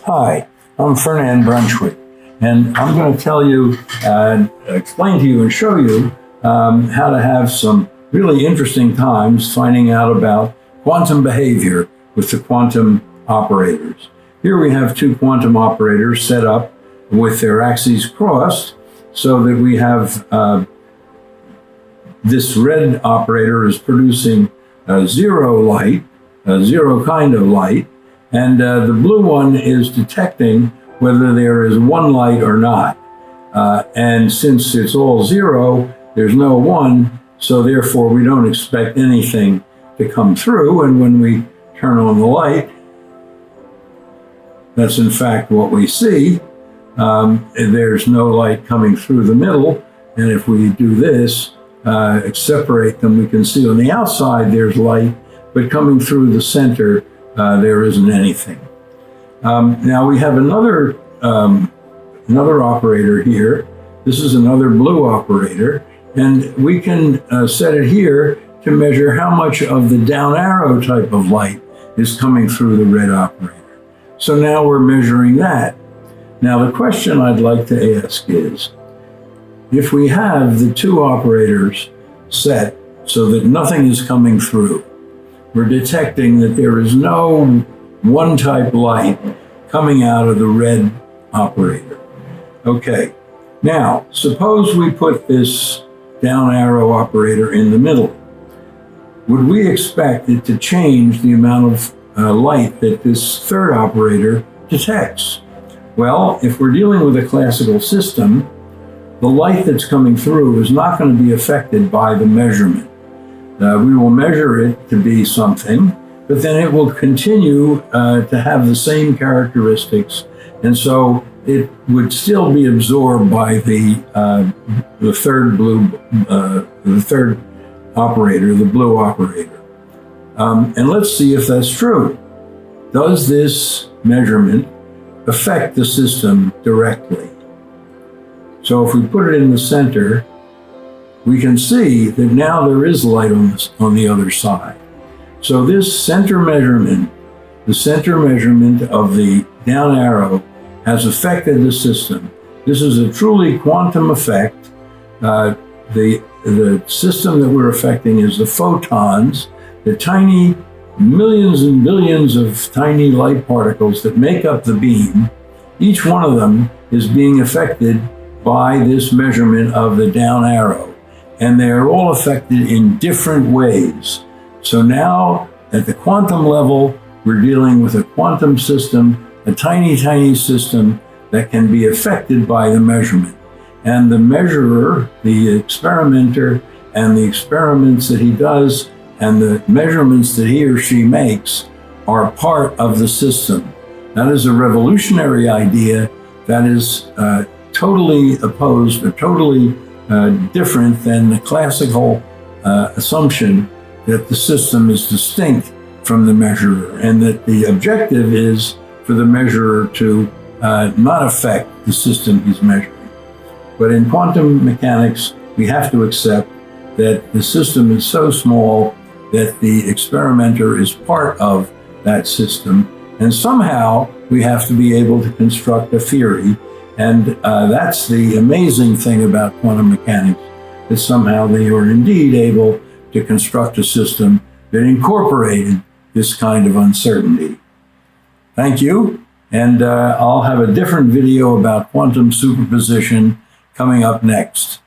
Hi, I'm Fernand Brunswick, and I'm going to tell you, explain to you and show you how to have some really interesting times finding out about quantum behavior with the quantum operators. Here we have two quantum operators set up with their axes crossed so that we have this red operator is producing zero light, zero kind of light, and the blue one is detecting whether there is one light or not. And since it's all zero, there's no one, so therefore we don't expect anything to come through. And when we turn on the light, that's in fact what we see. There's no light coming through the middle. And if we do this, separate them, we can see on the outside there's light, but coming through the center, there isn't anything. Now we have another operator here. This is another blue operator, and we can set it here to measure how much of the down arrow type of light is coming through the red operator. So now we're measuring that. Now the question I'd like to ask is, if we have the two operators set so that nothing is coming through, we're detecting that there is no one type light coming out of the red operator. Okay, now suppose we put this down arrow operator in the middle. Would we expect it to change the amount of light that this third operator detects? Well, if we're dealing with a classical system, the light that's coming through is not going to be affected by the measurement. We will measure it to be something, but then it will continue to have the same characteristics, and so it would still be absorbed by the third operator, the blue operator. And let's see if that's true. Does this measurement affect the system directly? So if we put it in the center, we can see that now there is light on the other side. So this center measurement, the center measurement of the down arrow, has affected the system. This is a truly quantum effect. The system that we're affecting is the photons, the tiny millions and billions of tiny light particles that make up the beam. Each one of them is being affected by this measurement of the down arrow. And they are all affected in different ways. So now at the quantum level, we're dealing with a quantum system, a tiny, tiny system that can be affected by the measurement. And the measurer, the experimenter, and the experiments that he does and the measurements that he or she makes are part of the system. That is a revolutionary idea that is totally opposed or totally different than the classical assumption that the system is distinct from the measurer, and that the objective is for the measurer to not affect the system he's measuring. But in quantum mechanics, we have to accept that the system is so small that the experimenter is part of that system, and somehow we have to be able to construct a theory. And that's the amazing thing about quantum mechanics, that somehow they are indeed able to construct a system that incorporated this kind of uncertainty. Thank you, and I'll have a different video about quantum superposition coming up next.